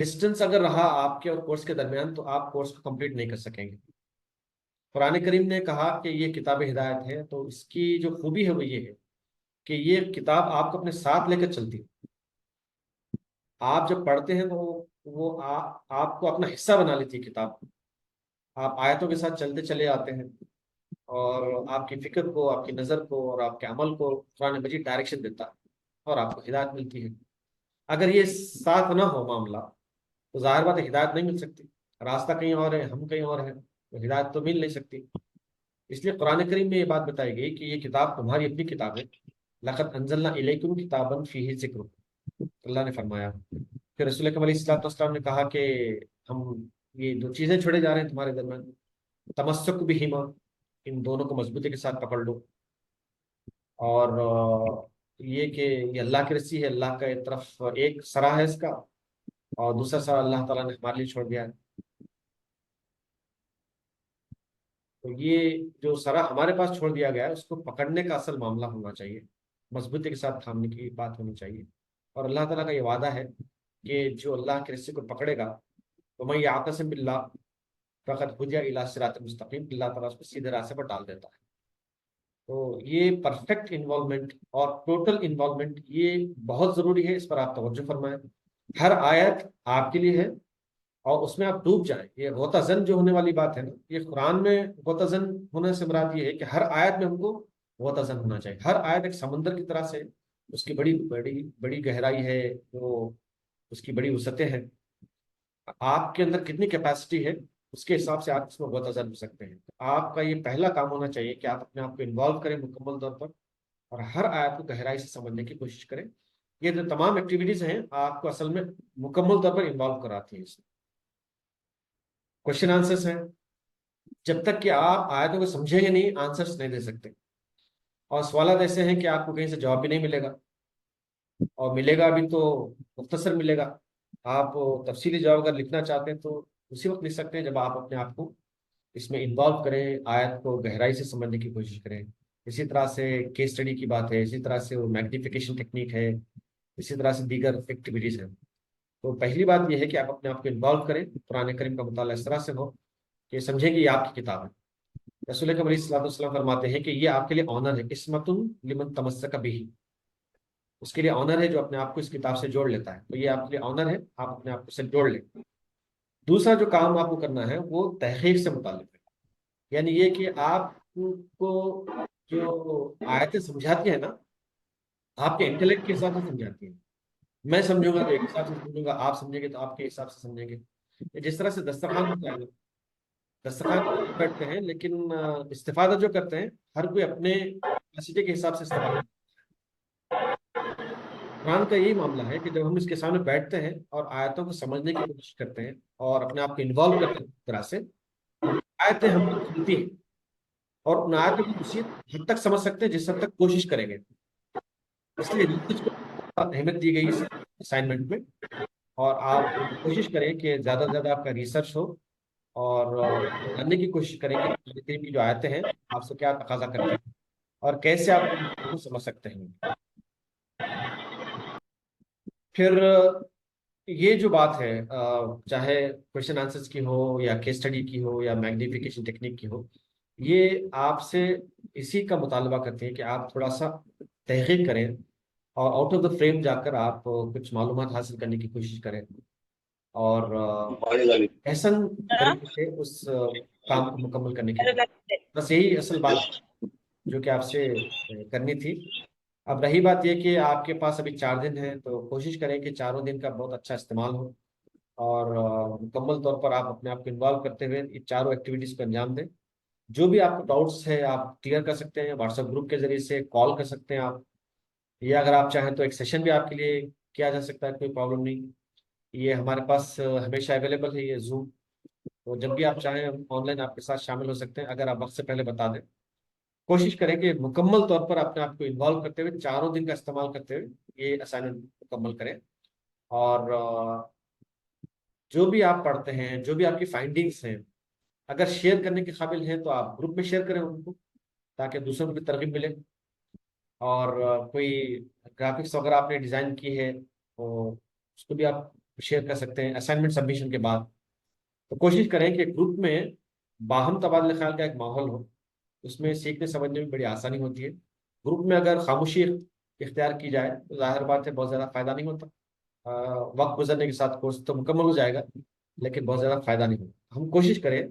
Distance اگر رہا آپ کے اور کورس کے درمیان تو آپ کورس کو کمپلیٹ نہیں کر سکیں گے۔ قرآن کریم نے کہا کہ یہ کتاب ہدایت ہے، تو اس کی جو خوبی ہے وہ یہ ہے کہ یہ کتاب آپ کو اپنے ساتھ لے کر چلتی ہے۔ آپ جب پڑھتے ہیں تو وہ آپ کو اپنا حصہ بنا لیتی ہے کتاب۔ آپ آیتوں کے ساتھ چلتے چلے آتے ہیں، اور آپ کی فکر کو، آپ کی نظر کو اور آپ کے عمل کو قرآن مجید ڈائریکشن دیتا ہے، اور آپ کو ہدایت ملتی ہے۔ اگر یہ ساتھ نہ ہو معاملہ تو ظاہر بات ہے ہدایت نہیں مل سکتی۔ راستہ کہیں اور ہے، ہم کہیں اور ہیں، تو ہدایت تو مل نہیں سکتی۔ اس لیے قرآن کریم میں یہ بات بتائی گئی کہ یہ کتاب تمہاری اپنی کتاب ہے۔ لقد انزلنا الیکم کتابا فیہ ذکر، اللہ نے فرمایا۔ پھر رسول اکرم علیہ الصلوۃ والسلام نے کہا کہ ہم یہ دو چیزیں چھوڑے جا رہے ہیں تمہارے درمیان، تمسک بہما، ان دونوں کو مضبوطی کے ساتھ پکڑ لو، اور یہ کہ یہ اللہ کی رسی ہے، اللہ کا ایک طرف ایک سرا ہے اس کا، اور دوسرا سرا اللہ تعالیٰ نے ہمارے لیے چھوڑ دیا ہے۔ تو یہ جو سرا ہمارے پاس چھوڑ دیا گیا ہے اس کو پکڑنے کا اصل معاملہ ہونا چاہیے، مضبوطی کے ساتھ تھامنے کی بات ہونی چاہیے۔ اور اللہ تعالیٰ کا یہ وعدہ ہے کہ جو اللہ کے رسی کو پکڑے گا، تو میں یعتصم باللہ فقد ہدی الی صراط مستقیم، اللہ تعالیٰ اس کو سیدھے راستے پر ڈال دیتا ہے۔ تو یہ پرفیکٹ انوالومنٹ اور ٹوٹل انوالومنٹ یہ بہت ضروری ہے، اس پر آپ توجہ فرمائیں۔ ہر آیت آپ کے لیے ہے، اور اس میں آپ ڈوب جائیں۔ یہ غوطہ زن جو ہونے والی بات ہے نا، یہ قرآن میں غوطہ زن ہونے سے مراد یہ ہے کہ ہر آیت میں ہم کو غوطہ زن ہونا چاہیے۔ ہر آیت ایک سمندر کی طرح سے، اس کی بڑی بڑی بڑی گہرائی ہے، وہ اس کی بڑی وسعتیں ہیں۔ آپ کے اندر کتنی کیپیسٹی ہے اس کے حساب سے آپ اس میں غوطہ زن ہو سکتے ہیں۔ آپ کا یہ پہلا کام ہونا چاہیے کہ آپ اپنے آپ کو انوالو کریں مکمل طور پر، اور ہر آیت کو گہرائی سے سمجھنے کی کوشش کریں۔ یہ جو تمام ایکٹیویٹیز ہیں آپ کو اصل میں مکمل طور پر انوالو کراتی ہیں اس میں۔ کوشچن آنسرس ہیں، جب تک کہ آپ آیتوں کو سمجھیں گے نہیں آنسرس نہیں دے سکتے، اور سوالات ایسے ہیں کہ آپ کو کہیں سے جواب بھی نہیں ملے گا، اور ملے گا بھی تو مختصر ملے گا۔ آپ تفصیلی جواب اگر لکھنا چاہتے ہیں تو اسی وقت لکھ سکتے ہیں جب آپ اپنے آپ کو اس میں انوالو کریں، آیت کو گہرائی سے سمجھنے کی کوشش کریں۔ اسی طرح سے کیس اسٹڈی کی بات ہے، اسی طرح سے وہ میگنیفیکیشن ٹیکنیک ہے، اسی طرح سے دیگر ایکٹیویٹیز ہیں۔ تو پہلی بات یہ ہے کہ آپ اپنے آپ کو انوالو کریں، قرآن کریم کا مطالعہ اس طرح سے ہو کہ سمجھیں کہ یہ آپ کی کتاب ہے۔ رسول اکرم علیہ الصلوۃ والسلام فرماتے ہیں کہ یہ آپ کے لیے آنر ہے، قسمت لمن تمسک بھی، اس کے لیے آنر ہے جو اپنے آپ کو اس کتاب سے جوڑ لیتا ہے۔ تو یہ آپ کے لیے آنر ہے، آپ اپنے آپ کو سے جوڑ لیں۔ دوسرا جو کام آپ کو کرنا ہے وہ تحقیق سے متعلق ہے، یعنی یہ کہ آپ کو جو آیتیں سمجھاتی ہیں نا، آپ کے انٹلیکٹ کے حساب سے سمجھاتی ہیں۔ میں سمجھوں گا تو ایک حساب سے سمجھوں گا، آپ سمجھیں گے تو آپ کے حساب سے سمجھیں گے۔ جس طرح سے دسترخوان ہوتا ہے نا، دسترخوان پر بیٹھتے ہیں لیکن استفادہ جو کرتے ہیں ہر کوئی اپنے کیپیسٹی کے حساب سے استفادہ کرتے ہیں۔ قرآن کا یہی معاملہ ہے کہ جب ہم اس کے سامنے بیٹھتے ہیں اور آیتوں کو سمجھنے کی کوشش کرتے ہیں اور اپنے آپ کو انوالو کرتے ہیں اس طرح سے، آیتیں ہم کو کھلتی ہیں، اور ان آیتوں کو اسی حد تک سمجھ سکتے ہیں جس حد تک کوشش کریں گے۔ اس لیے ریسرچ کو اہمیت دی گئی اس اسائنمنٹ میں، اور آپ کوشش کریں کہ زیادہ سے زیادہ آپ کا ریسرچ ہو، اور جاننے کی کوشش کریں کہ قرآن کریم کی جو آیتیں ہیں آپ سے کیا تقاضا کرتی ہیں، اور کیسے آپ ان کو سمجھ سکتے ہیں۔ پھر یہ جو بات ہے، چاہے کوشچن آنسرس کی ہو یا کیس اسٹڈی کی ہو یا میگنیفیکیشن ٹیکنیک کی ہو، یہ آپ سے اسی کا مطالبہ کرتے ہیں کہ آپ تھوڑا سا تحقیق کریں، اور آؤٹ آف دا فریم جا کر آپ کچھ معلومات حاصل کرنے کی کوشش کریں، اور احسن طریقے سے اس کام کو مکمل کرنے کی کوشش۔ بس یہی اصل بات جو کہ آپ سے کرنی تھی۔ اب رہی بات یہ کہ آپ کے پاس ابھی 4 دن ہیں، تو کوشش کریں کہ چاروں دن کا بہت اچھا استعمال ہو، اور مکمل طور پر آپ اپنے آپ کو انوالو کرتے ہوئے ان چاروں ایکٹیویٹیز کو انجام دیں۔ جو بھی آپ کو ڈاؤٹس ہے آپ کلیئر کر سکتے ہیں، واٹس ایپ گروپ کے ذریعے سے کال کر سکتے ہیں آپ، یا اگر آپ چاہیں تو ایک سیشن بھی آپ کے لیے کیا جا سکتا ہے، کوئی پرابلم نہیں۔ یہ ہمارے پاس ہمیشہ اویلیبل ہے یہ زوم، تو جب بھی آپ چاہیں ہم آن لائن آپ کے ساتھ شامل ہو سکتے ہیں، اگر آپ وقت سے پہلے بتا دیں۔ کوشش کریں کہ مکمل طور پر اپنے آپ کو انوالو کرتے ہوئے چاروں دن کا استعمال کرتے ہوئے یہ اسائنمنٹ مکمل کریں، اور جو بھی آپ پڑھتے ہیں، جو بھی آپ کی فائنڈنگس ہیں، اگر شیئر کرنے کے قابل ہیں تو آپ گروپ میں شیئر کریں ان کو، تاکہ دوسروں کو بھی ترغیب ملے۔ اور کوئی گرافکس وغیرہ آپ نے ڈیزائن کی ہے تو اس کو بھی آپ شیئر کر سکتے ہیں اسائنمنٹ سبمیشن کے بعد. تو کوشش کریں کہ گروپ میں باہم تبادلہ خیال کا ایک ماحول ہو. اس میں سیکھنے سمجھنے میں بڑی آسانی ہوتی ہے. گروپ میں اگر خاموشی اختیار کی جائے تو ظاہر بات ہے بہت زیادہ فائدہ نہیں ہوتا. وقت گزرنے کے ساتھ کورس تو مکمل ہو جائے گا لیکن بہت زیادہ فائدہ نہیں ہوتا. ہم کوشش کریں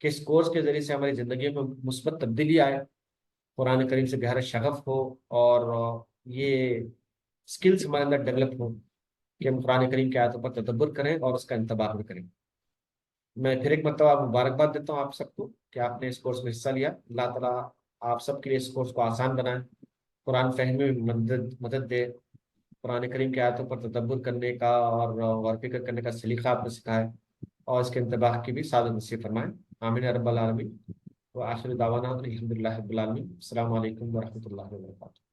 کہ اس کورس کے ذریعے سے ہماری زندگی میں مثبت تبدیلی آئے، قرآن کریم سے گہرا شغف ہو، اور یہ اسکلس ہمارے اندر ڈیولپ ہوں کہ ہم قرآن کریم کی آیتوں پر تدبر کریں اور اس کا انتباہ بھی کریں. میں پھر ایک مرتبہ مبارکباد دیتا ہوں آپ سب کو کہ آپ نے اس کورس میں حصہ لیا. اللہ تعالیٰ آپ سب کے لیے اس کورس کو آسان بنائے، قرآن فہمی میں مدد دے، قرآن کریم کی آیتوں پر تدبر کرنے کا اور غور فکر کرنے کا سلیقہ آپ نے سکھائے، اور اس کے انتباہ کی بھی سعادت نصیب فرمائے. آمین یا رب العالمین. وآخر دعوانا الحمد للہ رب العالمین. السلام علیکم ورحمۃ اللہ وبرکاتہ.